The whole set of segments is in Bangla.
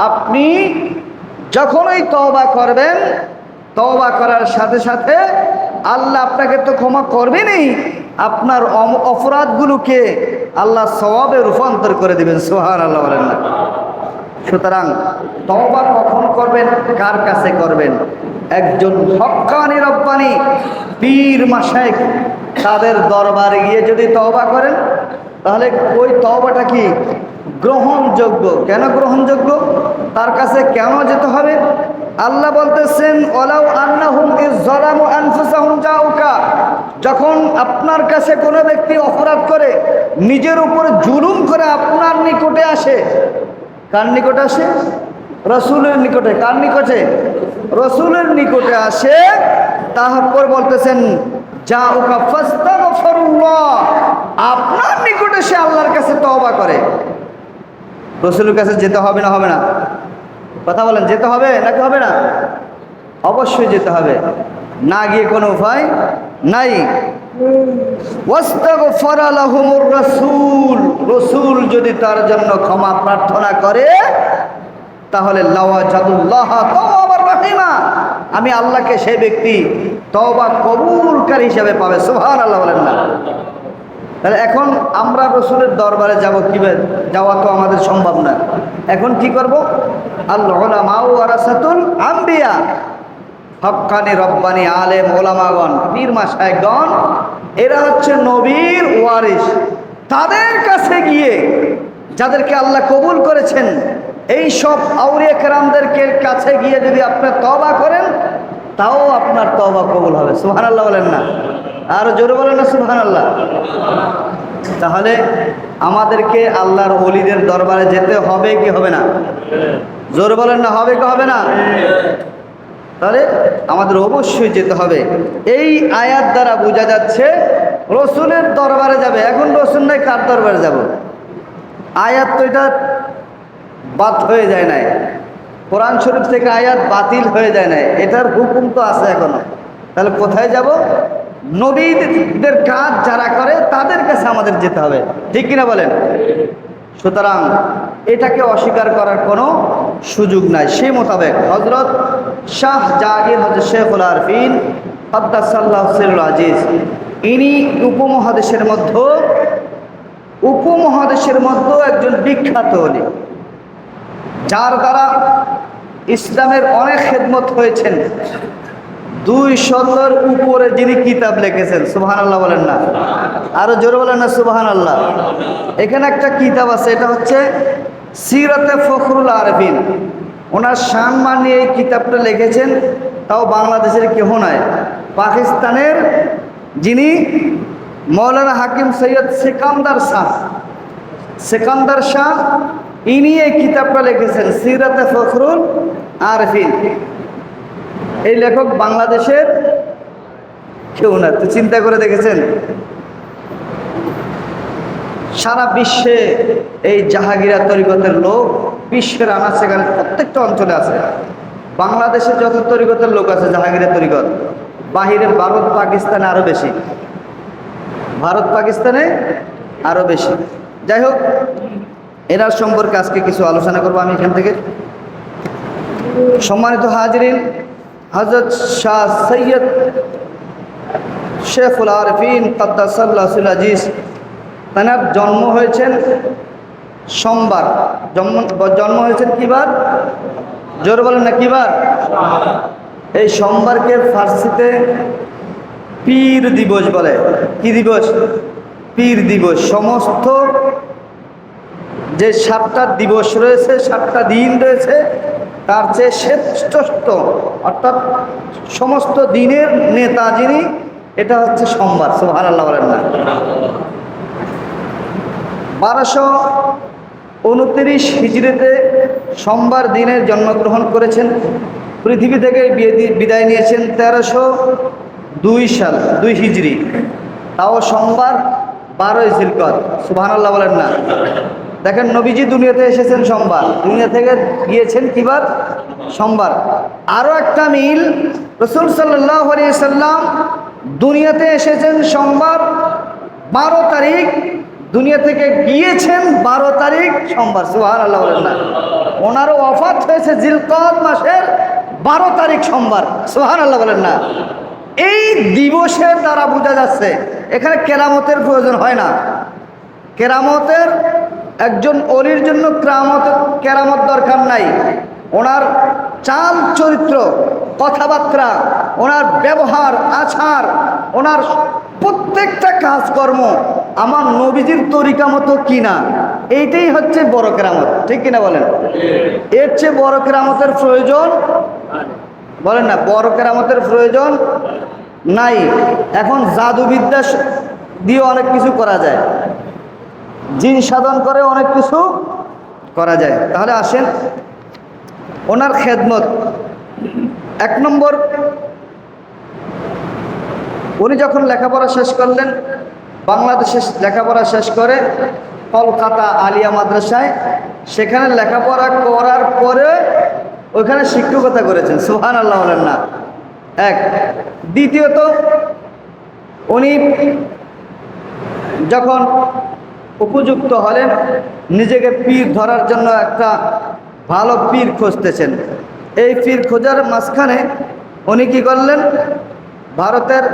আপনি যখনই তওবা করবেন, তওবা করার সাথে সাথে আল্লাহ আপনাকে তো ক্ষমা করবেনই, আপনার অপরাধগুলোকে আল্লাহ সওয়াবে রূপান্তর করে দিবেন। সুবহানাল্লাহ বলেন না। সুতরাং তওবা কখন করবেন, কার কাছে করবেন? একজন হক্কানি রব্বানি পীর মাশায়েখ তাদের দরবারে গিয়ে যদি তওবা করেন, তাহলে ওই তওবাটা কি গ্রহণযোগ্য। কেন গ্রহণযোগ্য? তার কাছে কেন যেতে হবে? আল্লাহ বলতেছেন, ওয়ালাউ আন্নাহুম ইয যালামু আনফুসাহুম জাউকা, যখন আপনার কাছে কোনো ব্যক্তি অপরাধ করে, নিজের উপরে জুলুম করে আপনার নিকটে আসে, কার নিকটে আসে? রাসূলের নিকটে। কার নিকটে? রাসূলের নিকটে আসে। তারপর বলতেছেন জাউকা ফাস্তাগফিরুল্লাহ, আপনার নিকটে সে আল্লাহর কাছে তওবা করে। রাসূলের কাছে যেতে হবে না? হবে না? কথা বলেন, যেতে হবে নাকি হবে না? অবশ্যই যেতে হবে, না গিয়ে কোনো উপায় নাই। ওয়াস্তাগফারা লাহুমুর রাসূল, রাসূল যদি তার জন্য ক্ষমা প্রার্থনা করে, তাহলে লাওয়াজাদুল্লাহ তাওয়াবার রাহিমা, আমি আল্লাহকে সেই ব্যক্তি তওবা কবুলকারী হিসেবে পাবে। সুবহানাল্লাহ বলেন না। তাহলে এখন আমরা রাসূলের দরবারে যাব, কিভাবে যাওয়া তো আমাদের সম্ভব না। এখন কি করব? আল উলামা ওয়ারাসাতুল আম্বিয়া, হক্কানি রব্বানি আলেম ওলামাগণ, পীর মাশায়েখগণ, এরা হচ্ছে নবীর ওয়ারিস। তাদের কাছে গিয়ে, যাদেরকে আল্লাহ কবুল করেছেন, এই সব আউলিয়া কেরামদেরকে কাছে গিয়ে যদি আপনি তওবা করেন, তাও আপনার তওবা কবুল হবে। সুবহানাল্লাহ বলেন না। আর জোরে বলেন না সুবহানাল্লাহ। তাহলে আমাদেরকে আল্লাহর ওলিদের দরবারে যেতে হবে কি হবে না? জোরে বলেন না, হবে কি হবে না? তাহলে আমাদের অবশ্যই যেতে হবে। এই আয়াত দ্বারা বোঝা যাচ্ছে রাসূলের দরবারে যাবে। এখন রাসূল নাই, কার দরবারে যাব? আয়াত তো এটা বাদ হয়ে যায় নাই, কোরআন শরীফ থেকে আয়াত বাতিল হয়ে যায় নাই, এটার হুকুম তো আছে এখনো। তাহলে কোথায় যাব? নবীদের কাজ যারা করে তাদের কাছে আমাদের যেতে হবে, ঠিক কিনা বলেন? সুতরাং এটাকে অস্বীকার করার কোনো সুযোগ নাই। সেই মোতাবেক হযরত শাহ জাহাঙ্গীর, হযরত শেখুল আরফিন কাদ্দাসাল্লাহু সিররুল আজিজ, ইনি উপমহাদেশের মধ্যে একজন বিখ্যাত ওলি, যার দ্বারা ইসলামের অনেক খেদমত হয়েছেন। 200 উপরে যিনি কিতাব লিখেছেন। সুবহানাল্লাহ বলেন না। আরো জোরে বলেন না সুবহানাল্লাহ। এখানে একটা কিতাব আছে, এটা হচ্ছে সিরাতে ফখরুল আরবিন। ওনার সম্মান নিয়ে এই কিতাবটা লিখেছেন। তাও বাংলাদেশের কেহ নয়, পাকিস্তানের যিনি মৌলানা হাকিম সৈয়দ সেকান্দার শাহ, ইনি এই কিতাবটা লিখেছেন সিরাতে ফখরুল আরবিন। এই লেখক বাংলাদেশের কেউ না। তো চিন্তা করে দেখেছেন, সারা বিশ্বে এই জাহাঙ্গীরা তরিকতের লোক বিশ্বের আনাচে-কানাচে প্রত্যেকটা অঞ্চলে আছে। বাংলাদেশে যত তরিকতের লোক আছে জাহাঙ্গীরা তরিকত, বাহিরে ভারত পাকিস্তানে আরো বেশি, ভারত পাকিস্তানে আরো বেশি। যাই হোক, এনার সম্পর্কে আজকে কিছু আলোচনা করবো আমি এখান থেকে। সম্মানিত হাজিরিন, হযরত শাহ সৈয়দ শেখুল আরফিন কাদ্দাসাল্লাহু সিররুল আজিজ, তার জন্ম হয়েছেন সোমবার। জন্ম হয়েছেন কি বার? জোরে বলেন না, কি বার? এই সোমবারকে ফার্সিতে পীর দিবস বলে। কি দিবস? পীর দিবস। সমস্ত যে 7টা দিবস রয়েছে, 7টা দিন রয়েছে, তার চেয়ে শ্রেষ্ঠ অর্থাৎ সমস্ত দিনের নেতা যিনি, এটা হচ্ছে সোমবার। সুবহানাল্লাহ বলেন না। 1229 হিজরিতে সোমবার দিনের জন্মগ্রহণ করেছেন। পৃথিবী থেকে বিদায় নিয়েছেন 1302 সাল, 2 হিজরি। তাও সোমবার 12 জিলকদ। সুবহানাল্লাহ বলেন না। দেখেন, নবীজি দুনিয়াতে এসেছেন সোমবার, দুনিয়া থেকে গিয়েছেন কিবার? সোমবার। আরো একটা মিল, রাসূল সাল্লাল্লাহু আলাইহি সাল্লাম দুনিয়াতে এসেছেন সোমবার 12 তারিখ, দুনিয়া থেকে গিয়েছেন 12 তারিখ সোমবার। সুবহানাল্লাহ বলেন না। ওনারও ওয়াফাত হয়েছে জিলকদ মাসের 12 তারিখ সোমবার। সুবহানাল্লাহ বলেন না। এই দিবসের দ্বারা বোঝা যাচ্ছে এখানে কেরামতের প্রয়োজন হয় না। কেরামতের একজন অলির জন্য কেরামত দরকার নাই। ওনার চাল চরিত্র, কথাবার্তা, ওনার ব্যবহার আচার, ওনার প্রত্যেকটা কাজকর্ম আমার নবীজির তরিকা মতো কিনা, এইটাই হচ্ছে বড় কেরামত। ঠিক কিনা বলেন? এর চেয়ে বড় কেরামতের প্রয়োজন বলেন না, বড় কেরামতের প্রয়োজন নাই। এখন জাদুবিদ্যা দিয়ে অনেক কিছু করা যায়, জিন সাধন করে অনেক কিছু করা যায়। তাহলে আসেন ওনার খেদমত। 1 নম্বর, উনি যখন লেখাপড়া শেষ করলেন, বাংলাদেশে লেখাপড়া শেষ করে কলকাতা আলিয়া মাদ্রাসায় সেখানে লেখাপড়া করার পরে ওইখানে শিক্ষকতা করেছেন। সুবহানাল্লাহ বলেন না। এক। দ্বিতীয়ত, উনি যখন উপযুক্ত হলেন, নিজেকে পীর ধরার জন্য একটা ভালো পীর খুঁজতেছেন। এই পীর খোঁজার মাঝখানে উনি কি করলেন, ভারতের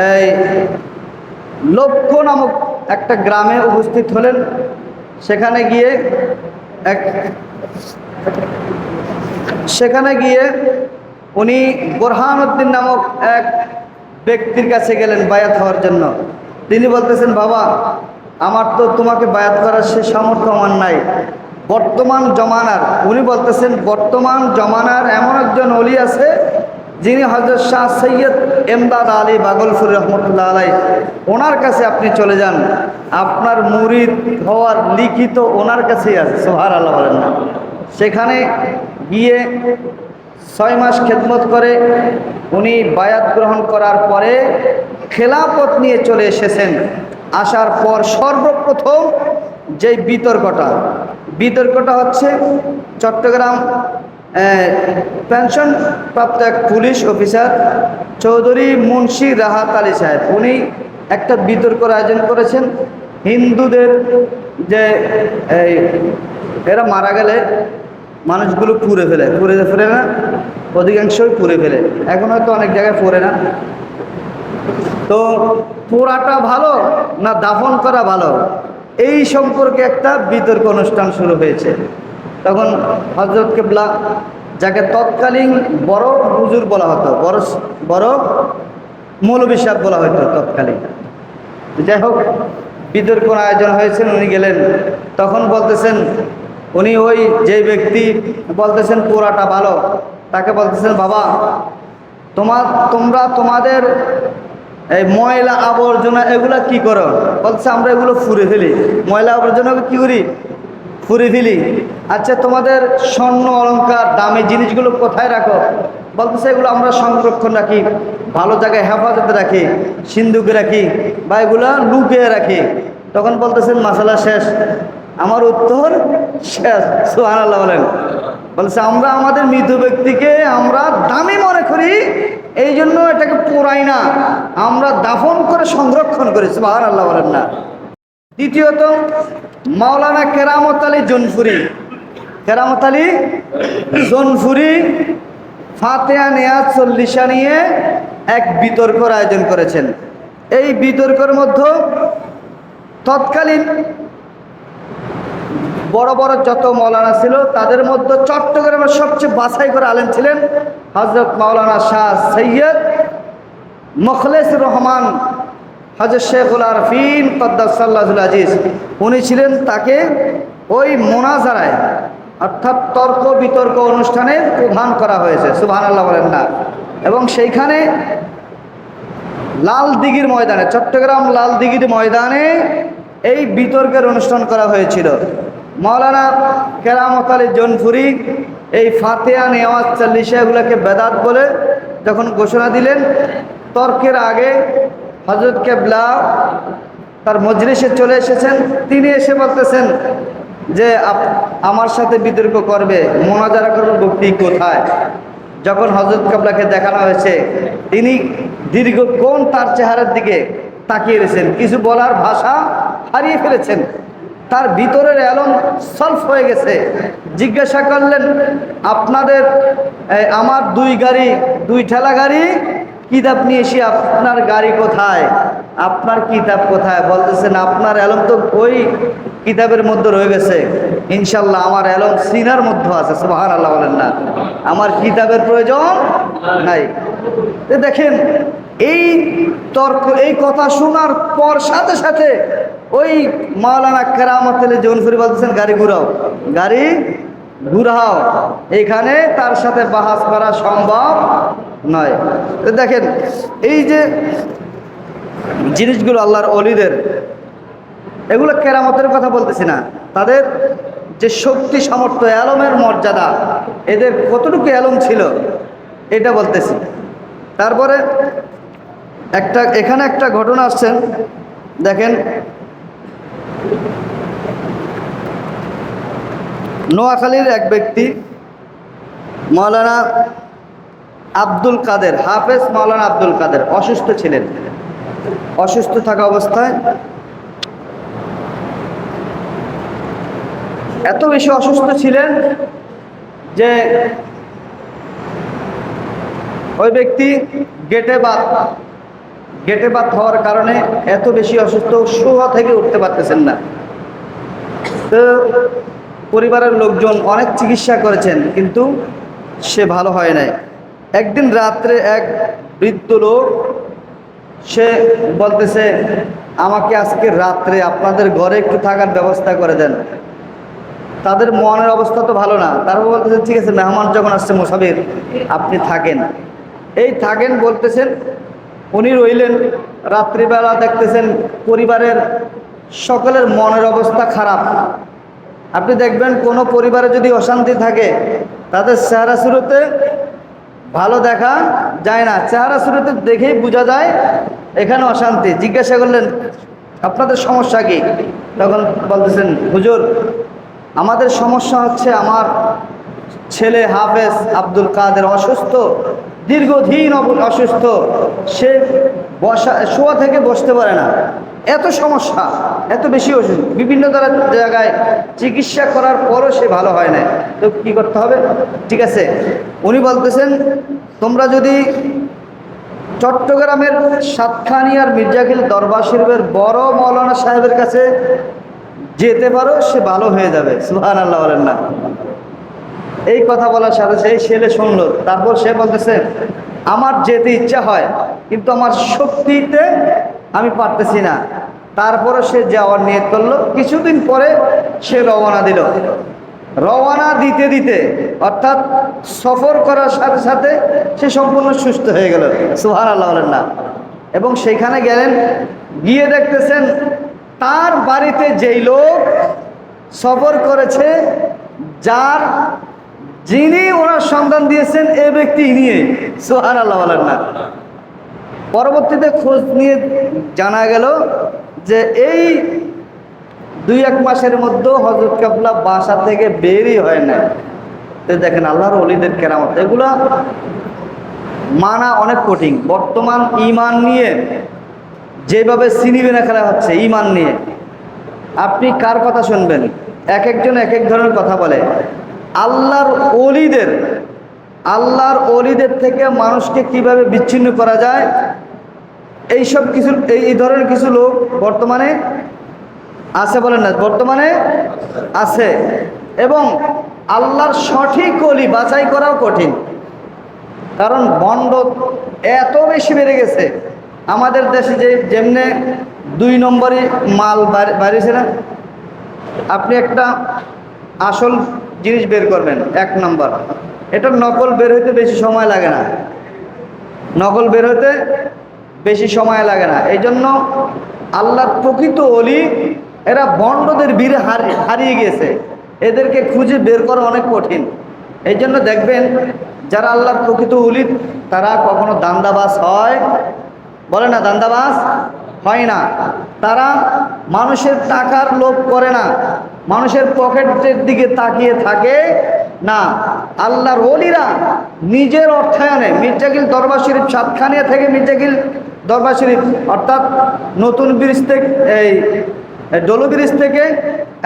এই লক্ষ্য নামক একটা গ্রামে উপস্থিত হলেন। সেখানে গিয়ে উনি বোরহানউদ্দিন নামক এক ব্যক্তির কাছে গেলেন বায়াত হওয়ার জন্য। তিনি বলতেছেন, বাবা, আমার তো তোমাকে বায়াত করার সে সামর্থ্য আমার নাই। বর্তমান জমানার, উনি বলতেছেন বর্তমান জমানার এমন একজন ওলি আছে যিনি হযরত শাহ সৈয়দ এমদাদ আলী ভাগলপুরী রহমতুল্লাহ আলাই, ওনার কাছে আপনি চলে যান, আপনার মুরিদ হওয়ার লিখিত ওনার কাছেই আছে। সুবহানাল্লাহ বলেন না। সেখানে গিয়ে 6 মাস খেদমত করে উনি বায়াত গ্রহণ করার পরে খেলাফত নিয়ে চলে এসেছেন। আসার পর সর্বপ্রথম যেই বিতর্কটা হচ্ছে, চট্টগ্রাম পেনশন প্রাপ্ত এক পুলিশ অফিসার চৌধুরী মুন্সি রাহাত আলী সাহেব, উনি একটা বিতর্কের আয়োজন করেছেন। হিন্দুদের যে এরা মারা গেলে মানুষগুলো পুড়ে ফেলে না, অধিকাংশই পুড়ে ফেলে, এখন হয়তো অনেক জায়গায় পড়ে না। তো পোড়াটা ভালো না দাফন করা ভালো, এই সম্পর্কে একটা বিতর্ক অনুষ্ঠান শুরু হয়েছে। তখন হযরত কেবলা, যাকে তৎকালীন বড় হুজুর বলা হতো, বড় মৌলভী সাহেব বলা হতো তৎকালীন, যাই হোক, বিতর্ক আয়োজন হয়েছে। উনি গেলেন, তখন বলতেছেন, উনি ওই যে ব্যক্তি বলতেছেন পোড়াটা ভালো, তাকে বলতেছেন, বাবা, তোমরা তোমাদের এই ময়লা আবর্জনা এগুলা কি করো? বলছে, আমরা এগুলো ফুরে ফেলি। ময়লা আবর্জনা কি করি? ফুরে ফেলি। আচ্ছা, তোমাদের স্বর্ণ অলংকার দামি জিনিসগুলো কোথায় রাখো? বলতেছে, এগুলো আমরা সংরক্ষণ রাখি, ভালো জায়গায় হেফাজতে রাখি, সিন্ধুকে রাখি, বা এগুলা লুকিয়ে রাখি। তখন বলতেছেন, মাসালা শেষ। আমার উত্তর শেষ। সুবহানাল্লাহ বলেন। বলছে, আমরা আমাদের মৃত ব্যক্তিকে আমরা দামি মনে করি, এই জন্য এটাকে পোড়াই না, আমরা দাফন করে সংরক্ষণ করি। সুবহানাল্লাহ বলেন না। দ্বিতীয়ত, মাওলানা কেরামত আলী জৌনপুরি ফাতেহা নিয়াজ চল্লিশা নিয়ে এক বিতর্কের আয়োজন করেছেন। এই বিতর্কের মধ্যে তৎকালীন বড় বড় যত মাওলানা ছিল তাদের মধ্যে চট্টগ্রামের সবচেয়ে বাছাই করে আলেম ছিলেন হযরত মাওলানা শাহ সৈয়দ মুখলেসুর রহমান হযরত শেখুল আরফিন কদ্দাসাল্লাহুল আজিজ। উনি ছিলেন, তাকে ওই মোনাজারায় অর্থাৎ তর্ক বিতর্ক অনুষ্ঠানে প্রধান করা হয়েছে। সুবহানাল্লাহ বলেন না। এবং সেইখানে লালদিঘির ময়দানে, চট্টগ্রাম লালদিঘির ময়দানে এই বিতর্কের অনুষ্ঠান করা হয়েছিল। মাওলানা কেরামত আলী জৌনপুরি এই ফাতেহা নেওয়াজ চল্লিশা এগুলোকে বেদাত বলে যখন ঘোষণা দিলেন, তর্কের আগে হযরত কেবলা তার মজলিসে চলে এসেছেন। তিনি এসে বলতেছেন যে আমার সাথে বিতর্ক করবে, মোনাজারা করবে, বক্তি কোথায়? যখন হযরত কেবলাকে দেখানো হয়েছে, তিনি দীর্ঘক্ষণ তার চেহারার দিকে তাকিয়ে রয়েছেন, কিছু বলার ভাষা হারিয়ে ফেলেছেন। তার ভিতরের এলম সলভ হয়ে গেছে। জিজ্ঞাসা করলেন, আপনাদের আমার দুই ঠেলা গাড়ি কিতাব নিয়ে এসে আপনার গাড়ি কোথায়, আপনার কিতাব কোথায়? বলতেছেন আপনার এলম তো ওই কিতাবের মধ্যে রয়ে গেছে, ইনশাল্লাহ আমার এলম সিনার মধ্যে আছে। সুবহানাল্লাহ বলেন না, আমার কিতাবের প্রয়োজন নাই। দেখেন এই তর্ক, এই কথা শোনার পর সাথে সাথে ওই মাওলানা কেরামত জৌনপুরি বলতেছেন গাড়ি ঘুরাও, এখানে তার সাথে বাহাস করা সম্ভব নয়। তো দেখেন এই যে জিনিসগুলো আল্লাহর ওলিদের, এগুলো কেরামতের কথা বলতেছি না, তাদের যে শক্তি সামর্থ্য, এলমের মর্যাদা, এদের কতটুকু এলম ছিল এটা বলতেছি। তারপরে এখানে একটা ঘটনা আসছেন, দেখেন নোয়াখালীর এক ব্যক্তি মাওলানা আব্দুল কাদের, হাফেজ মাওলানা আব্দুল কাদের অসুস্থ ছিলেন। অসুস্থ থাকা অবস্থায় এত বেশি অসুস্থ ছিলেন যে ওই ব্যক্তি গেটে বাত হওয়ার কারণে এত বেশি অসুস্থ, শোয়া থেকে উঠতে পারতেছেন না। তো পরিবারের লোকজন অনেক চিকিৎসা করেছেন, কিন্তু সে ভালো হয় নাই। একদিন রাত্রে এক বৃদ্ধ লোক সে বলতেছে, আমাকে আজকে রাত্রে আপনাদের ঘরে একটু থাকার ব্যবস্থা করে দেন। তাদের মনের অবস্থা তো ভালো না, তারপর বলতেছে ঠিক আছে, মেহমান যখন আসছে মুসাফির আপনি থাকেন। এই থাকেন বলতেছেন, উনি রইলেন। রাত্রিবেলা দেখতেছেন পরিবারের সকলের মনের অবস্থা খারাপ। আপনি দেখবেন কোনো পরিবারে যদি অশান্তি থাকে, তাদের চেহারা শুরুতে ভালো দেখা যায় না, চেহারা শুরুতে দেখেই বোঝা যায় এখানে অশান্তি। জিজ্ঞাসা করলেন আপনাদের সমস্যা কি? তখন বলতেছেন, হুজুর আমাদের সমস্যা হচ্ছে আমার ছেলে হাফেজ আব্দুল কাদের অসুস্থ, দীর্ঘদিন অসুস্থ, সে শোয়া থেকে বসতে পারে না, এত সমস্যা, এত বেশি ওষুধ, বিভিন্ন জায়গায় চিকিৎসা করার পরও সে ভালো হয় না। তো কি করতে হবে? ঠিক আছে, উনি বলতেছেন তোমরা যদি চট্টগ্রামের সাতখানিয়ার মির্জাখিল দরবার শরীফের বড় মৌলানা সাহেবের কাছে যেতে পারো, সে ভালো হয়ে যাবে। সুবহানাল্লাহ বলেন না। এই কথা বলার সাথে সেই ছেলে শুনলো। তারপর সে বলতেছে আমার যেতে ইচ্ছা হয়, কিন্তু আমার শক্তিতে আমি পারতেছি না। তারপরে সে যাওয়ার নিয়ত করলো। কিছুদিন পরে সে রওনা দিল। রওনা দিতে দিতে অর্থাৎ সফর করার সাথে সাথে সে সম্পূর্ণ সুস্থ হয়ে গেল। সুবহানাল্লাহ বলেন না। এবং সেখানে গেলেন, গিয়ে দেখতেছেন তার বাড়িতে যেই লোক সফর করেছে, যিনি ওনার সন্ধান দিয়েছেন এ ব্যক্তি নিয়ে। সুবহানাল্লাহ বলেন না। পরবর্তীতে খোঁজ নিয়ে জানা গেল যে এই 2-1 মাসের মধ্যে হযরত কেবলা বাসা থেকে বেরই হয় না। তো দেখেন আল্লাহর ওলিদের কেরামত, এগুলা মানা অনেক কঠিন। বর্তমান ঈমান নিয়ে যেভাবে সিনেমিনা খেলা হচ্ছে, ঈমান নিয়ে আপনি কার কথা শুনবেন? এক একজন এক এক ধরনের কথা বলে। আল্লাহর ওলিদের থেকে মানুষকে কিভাবে বিচ্ছিন্ন করা যায়, এইসব কিছু, এই ধরনের কিছু লোক বর্তমানে আছে, বলেন না, বর্তমানে আছে। এবং আল্লাহর সঠিক ওলি বাছাই করাও কঠিন, কারণ বন্ড এত বেশি বেড়ে গেছে। আমাদের দেশে যেমনে 2 নম্বরই মাল বাড়িয়েছে না, আপনি একটা আসল জিনিস বের করবেন 1 নম্বর, এটা নকল বের হইতে বেশি সময় লাগে না, নকল বের হইতে বেশি সময় লাগে না। এই জন্য আল্লাহর প্রকৃত ওলি এরা বন্ডদের ভিড়ে হারিয়ে গেছে, এদেরকে খুঁজে বের করা অনেক কঠিন। এই জন্য দেখবেন যারা আল্লাহর প্রকৃত ওলি তারা কখনো দান্দাবাজ হয়, বলে না, দান্দাবাজ হয় না। তারা মানুষের টাকার লোভ করে না, মানুষের পকেটের দিকে তাকিয়ে থাকে না। আল্লাহর ওলিরা নিজের অর্থায়নে মির্জাখিল দরবার শরীফ, সাতখানিয়া থেকে মির্জাখিল দরবার শরীফ, অর্থাৎ নতুন ব্রিজ থেকে এই ডলু ব্রিজ থেকে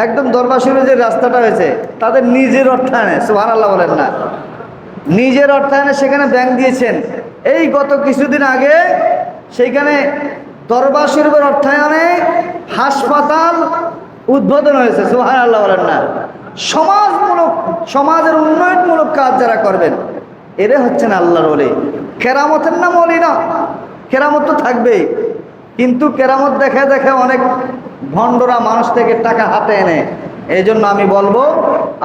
একদম দরবার শরীফের যে রাস্তাটা হয়েছে তাদের নিজের অর্থায়নে, সুবহানাল্লাহ বলেন না, নিজের অর্থায়নে সেখানে ব্যাংক দিয়েছেন। এই গত কিছুদিন আগে সেইখানে দরবার শরীফের অর্থায়নে হাসপাতাল উদ্বোধন হয়েছে, সুবহানাল্লাহ বলেন না। সমাজের উন্নয়নমূলক কাজ যারা করবেন এরা হচ্ছেন আল্লাহর ওলি। কেরামতের নাম ওলি না, কেরামত তো থাকবেই, কিন্তু কেরামত দেখে দেখে অনেক ভণ্ডরা মানুষ থেকে টাকা হাতে এনে। এই জন্য আমি বলবো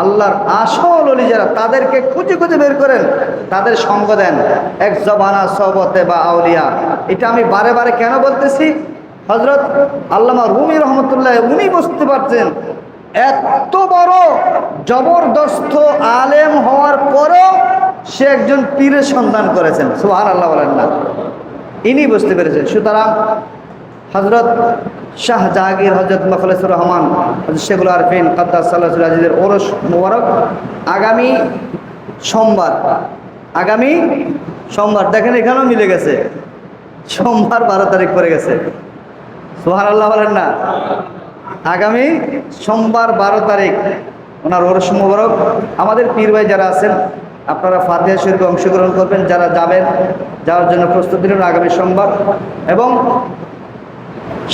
আল্লাহর আসল ওলি যারা তাদেরকে খুঁজে খুঁজে বের করেন, তাদের সঙ্গ দেন। এক জবানা সহবতে বা আউলিয়া, এটা আমি বারে বারে কেন বলতেছি, হযরত আল্লামা রুমি রহমতুল্লাহ উনি বুঝতে পারছেন এত বড় জবরদস্ত আলেম হওয়ার পরও সে একজন পীরের সন্ধান করেছেন, সুবহানাল্লাহ বলেন না, ইনি বুঝতে পেরেছেন। সুতরাং হযরত শাহ জাহাঙ্গীর, হযরত মুখলেসুর রহমান, হযরত শেখুল আরফিন কাদ্দাসাল্লাহুল আজিজের ওরস মুবারক আগামী সোমবার দেখেন এখানেও মিলে গেছে, সোমবার 12 তারিখ পড়ে গেছে, সুবহানাল্লাহ বলেন না। আগামী সোমবার 12 তারিখ ওনার ওরস মুবারক। আমাদের পীর ভাই যারা আছেন আপনারা ফাতিহা শরীফে অংশগ্রহণ করবেন, যারা যাবেন যাওয়ার জন্য প্রস্তুতি নিন আগামী সোমবার। এবং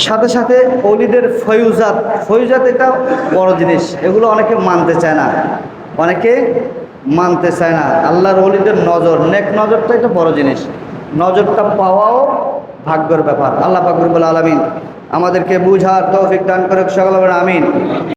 সাথে সাথে ওলিদের ফয়ুজাত এটা বড় জিনিস, এগুলো অনেকে মানতে চায় না, আল্লাহর ওলিদের নজর, নেক নজরটা এটা বড় জিনিস, নজরটা পাওয়াও ভাগ্যের ব্যাপার। আল্লাহ পাক রব্বুল আলামিন আমাদেরকে বুঝার তৌফিক দান করে, সকলে বলেন আমিন।